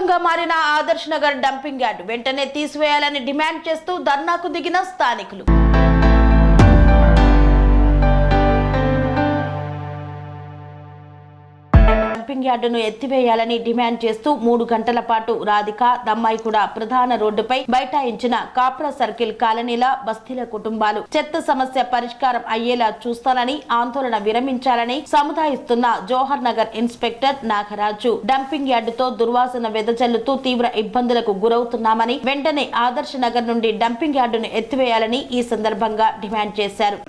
వివాదాస్పదంగా మారిన Adarsh Nagar dumping yard వెంటనే తీసివేయాలని డిమాండ్ చేస్తూ ధర్నాకు దిగిన స్థానికులు. డంపింగ్ యార్డును ఎత్తివేయాలని డిమాండ్ చేస్తూ 3 గంటల పాటు రాధిక దమ్మాయిగూడ ప్రధాన రోడ్డుపై బైఠాయించిన కాప్రా సర్కిల్ కాలనీల బస్తీల కుటుంబాలు చెత్త సమస్య పరిష్కారం అయ్యేలా చూస్తానని ఆందోళన విరమించాలని సముదాయిస్తున్న జోహర్ నగర్ ఇన్స్పెక్టర్ నాగరాజు డంపింగ్ యార్డుతో దుర్వాసన వెదజల్లుతూ తీవ్ర ఇబ్బందులకు గురవుతున్నామని వెంటనే ఆదర్శ్ నగర్ నుండి డంపింగ్ యార్డును ఎత్తివేయాలని ఈ సందర్భంగా డిమాండ్ చేశారు.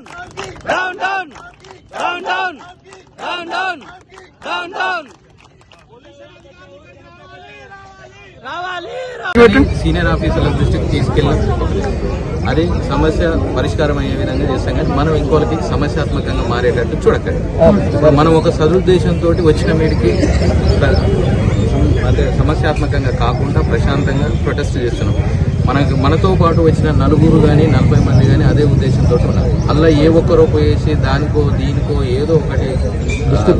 సీనియర్ ఆఫీసర్ల దృష్టికి తీసుకెళ్ళి అది సమస్య పరిష్కారం అయ్యే విధంగా చేస్తాం, కానీ మనం ఇంకోటికి సమస్యాత్మకంగా మారేటట్టు చూడకండి. మనం ఒక సదుద్దేశంతో వచ్చిన మీడికి అంటే సమస్యాత్మకంగా కాకుండా ప్రశాంతంగా ప్రొటెస్ట్ చేస్తున్నాం. మనతో పాటు వచ్చిన 4 కానీ 40 మంది కానీ అదే ఉద్దేశంతో ఉన్నారు. అలా ఏ ఒక్కరో పోయేసి దానికో దీనికో ఏదో ఒకటి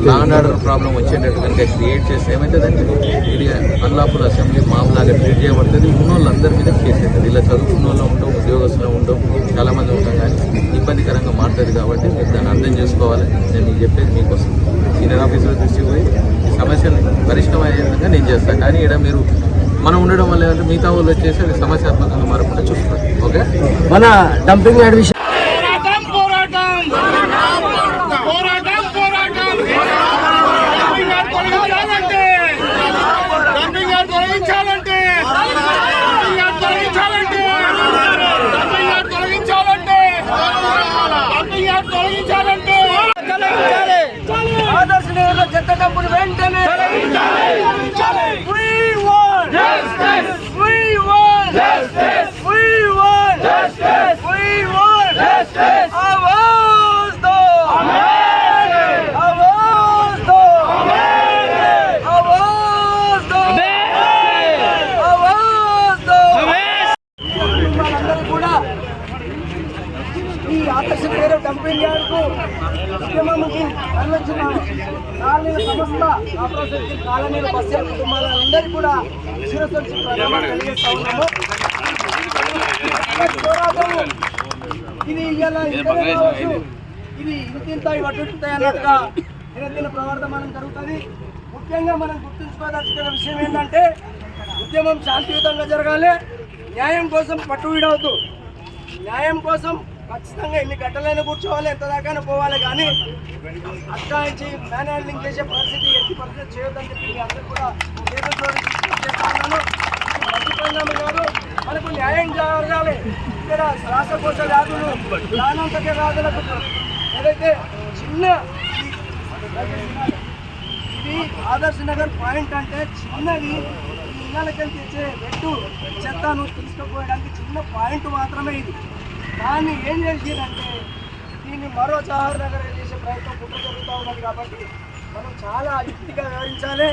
లా అండ్ ఆర్డర్ ప్రాబ్లం వచ్చేటట్టు కనుక క్రియేట్ చేస్తే ఏమవుతుందంటే ఇది అన్లాఫుల్ అసెంబ్లీ మామూలుగా ట్రీట్ చేయబడుతుంది. ఉన్న వాళ్ళందరి మీద కేసు అవుతుంది. ఇలా చదువుకున్న వాళ్ళు ఉండవు, ఉద్యోగస్తులు ఉండవు, చాలా మంది ఉంటాం, కానీ ఇబ్బందికరంగా మారుతుంది. కాబట్టి మీరు దాన్ని అర్థం చేసుకోవాలి. నేను మీకు చెప్పేది మీకోసం సీనియర్ ఆఫీసర్ దృష్టికి పోయి ఈ సమస్యను పరిష్కారం అయ్యే విధంగా నేను చేస్తాను. కానీ ఇక్కడ మీరు మనం ఉండడం వల్ల ఏంటంటే మిగతా వాళ్ళు వచ్చేసి అది సమస్యాత్మకంగా మారకుండా చూసుకోండి. ఓకే, మన డంపింగ్ యార్డ్ విషయం ఆదర్శ్ నగర్లో చెత్త డంపులు వెంటనే ఆదర్శ నగర్ డంపింగ్ యార్డ్కు ఉద్యమానికి నిర్వహించిన కాలనీల సంస్థ కాప్రా సర్కిల్ కాలనీల బస్సు కుటుంబాలందరికీ కూడా శిరస్సు ప్రణామాలు తెలియజేస్తా ఉన్నాము. ఇది ఇవాళ ఇది ఇంత ఇవటుంటాయి అన్నట్టుగా దినదిన ప్రవర్తమానం జరుగుతుంది. ముఖ్యంగా మనం గుర్తుంచుకోదలుచుకున్న విషయం ఏంటంటే ఉద్యమం శాంతియుతంగా జరగాలి. న్యాయం కోసం పట్టు విడవద్దు. న్యాయం కోసం ఖచ్చితంగా ఎన్ని గంటలైనా కూర్చోవాలి, ఎంత దాకా పోవాలి, కానీ అట్టాయించి మ్యాన్ హ్యాండ్లింగ్ చేసే పరిస్థితి ఎట్టి పరిస్థితి చేయొద్దని చెప్పి మీ అందరూ కూడా చేస్తా ఉన్నాను. గారు మనకు న్యాయం జరగాలి. ఇక్కడ శ్వాసకోశ వ్యాధులు ప్రాణాంతక వ్యాధులకు ఏదైతే చిన్న ఇది ఆదర్శ్ నగర్ పాయింట్ అంటే చిన్నది ఇళ్ళకి తెచ్చే వెట్టు చెత్తను తీసుకుపోయడానికి చిన్న పాయింట్ మాత్రమే ఇది. దాన్ని ఏం చేసిందంటే దీన్ని మరో జవహర్ నగర్ చేసే ప్రయత్నం కుట్ర జరుగుతూ ఉన్నది. కాబట్టి మనం చాలా యుక్తిగా వ్యవహరించాలి.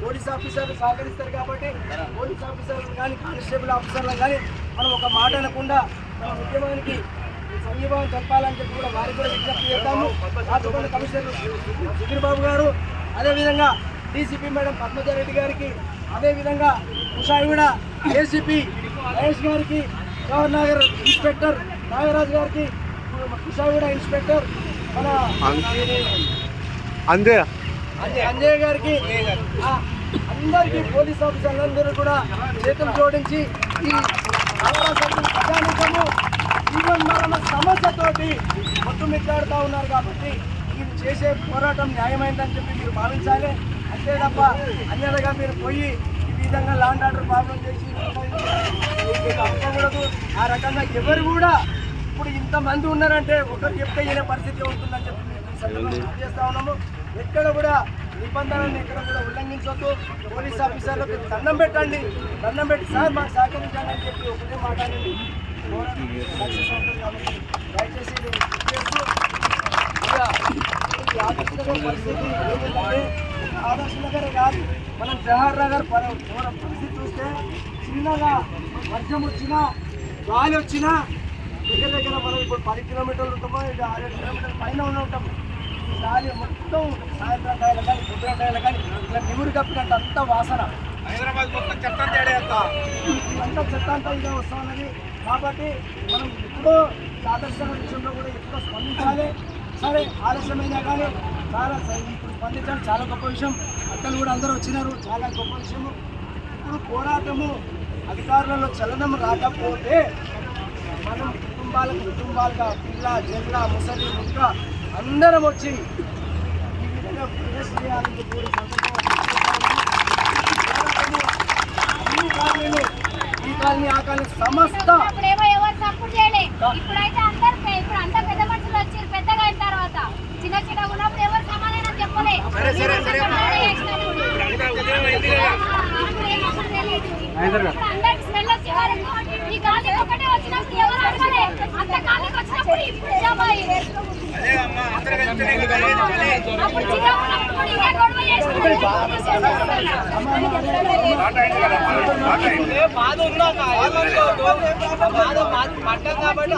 పోలీస్ ఆఫీసర్లు సహకరిస్తారు కాబట్టి పోలీస్ ఆఫీసర్లు కానీ కానిస్టేబుల్ ఆఫీసర్లు కానీ మనం ఒక మాట అనకుండా మన ఉద్యమానికి సంఘీభావం చెప్పాలని చెప్పి కూడా వారికి కూడా విజ్ఞప్తి చేస్తాము. రాచకొండ కమిషనర్ సుధీర్ బాబు గారు, అదేవిధంగా డీసీపీ మేడం పద్మజారెడ్డి గారికి, అదేవిధంగా ఉషాయిగూడ ఏసీపీ మహేష్ గారికి, జవహర్ నగర్ ఇన్స్పెక్టర్ నాగరాజు గారికి, ఉషాయిగూడ ఇన్స్పెక్టర్ మన అంజయ్య గారికి, అందరికీ పోలీస్ ఆఫీసర్లందరూ కూడా చేతులు జోడించి ఈ ప్రజానికము జీవన్మరణ సమస్యతోటి మొత్తుమిట్లాడుతూ ఉన్నారు. కాబట్టి ఇది చేసే పోరాటం న్యాయమైందని చెప్పి మీరు భావించాలి. అంతే తప్ప అన్యతగా మీరు పోయి ఈ విధంగా లా అండ్ ఆర్డర్ ప్రాబ్లం చేసి అవ్వకూడదు. ఆ రకంగా ఎవరు కూడా ఇప్పుడు ఇంతమంది ఉన్నారంటే ఒకరు చెప్తే అయ్యే పరిస్థితి ఉంటుందని చెప్పి మేము చేస్తా ఉన్నాము. ఎక్కడ కూడా నిబంధనలను ఎక్కడ కూడా ఉల్లంఘించవద్దు. పోలీస్ ఆఫీసర్లకు దండం పెట్టండి, దండం పెట్టి సార్ మాకు సహకరించండి అని చెప్పి ఒకటే మాట్లాడండి. దయచేసి చేస్తూ ఆదర్శ నగర్ పరిస్థితి ఏంటంటే ఆదర్శ నగర్ కాదు, మనం జవహర్ నగర్ పరిస్థితి చూస్తే చిన్నగా వర్షం వచ్చినా గాలి వచ్చినా దగ్గర మనం ఇప్పుడు 10 కిలోమీటర్లు ఉంటామో 6 కిలోమీటర్ల పైన ఉంటాము. గాలి మొత్తం సాయంత్రం టైంలో కానీ పొద్దున టైంలో కానీ ఇట్లా నిమురు కప్పినట్టు అంత వాసన. అంతా చెత్త అంతా ఇదే వస్తూ ఉన్నది. కాబట్టి మనం ఎప్పుడో ఆదర్శన విషయంలో కూడా ఎప్పుడో స్పందించాలి. సరే ఆలస్యమైనా కానీ చాలా ఇప్పుడు స్పందించాలి, చాలా గొప్ప విషయం. అక్కలు కూడా అందరూ వచ్చినారు, చాలా గొప్ప విషయము. ఇప్పుడు పోరాటము అధికారులలో చలనం రాకపోతే మనం కుటుంబాలుగా పిల్ల జల్ల ముసలి ముక్క అందరం వచ్చి ఈ విధంగా ప్రొటెస్ట్ చేయాలని కూడా అన్ని కాలనీలు ఈ కాలనీ ఆ కాలనీ సమస్త ఎవరు సపోర్ట్ చేయలే. ఇప్పుడైతే ఇప్పుడు అంతా పెద్ద మనుషులు వచ్చారు. పెద్దగా అయిన తర్వాత చిన్న చిన్న ఉన్నప్పుడు ఎవరు సమాధానం చెప్పలే. అందరికి స్మెల్ వచ్చే వరకు ఈ గాలి ఒకటే వచ్చినప్పుడు ఎవరు అడగలే. అంత గాలికి వచ్చినప్పుడు ఇప్పుడు జమా అప్పుడు చిన్న ఉన్నప్పుడు కూడా ఇదే గొడవ బాధ ఉన్నాక బాధ పడ్డం కాబట్టి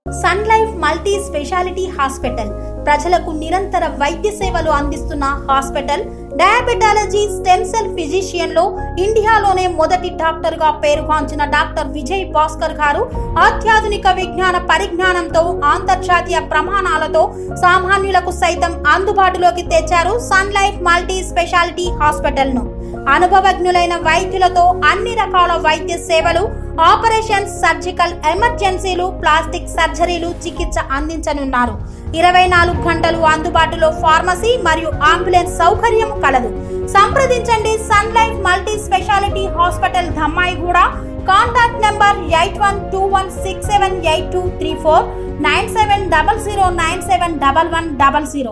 Sun Life multi speciality hospital ప్రజలకు నిరంతర వైద్య సేవలు అందిస్తున్న hospital. Diabetology stem cell physician లో ఇండియాలోనే మొదటి డాక్టర్ గా పేరుగాంచిన డాక్టర్ విజయ్ భాస్కర్ గారు అత్యాధునిక విజ్ఞాన పరిజ్ఞానంతో అంతర్జాతీయ ప్రమాణాలతో సామాన్యులకు సైతం అందుబాటులోకి తెచ్చారు Sun Life multi speciality hospital ను. అనుభవజ్ఞులైన వైద్యులతో అన్ని రకాల వైద్య సేవలు, ఆపరేషన్స్, సర్జికల్ ఎమర్జెన్సీలు, ప్లాస్టిక్ సర్జరీలు, చికిత్స అందించనున్నారు. 24 గంటలు అందుబాటులో ఫార్మసీ మరియు అంబులెన్స్ సౌకర్యం కలదు. సంప్రదించండి Sun Life multi speciality hospital, Dammaiguda. Contact number 8121678234 9700971100.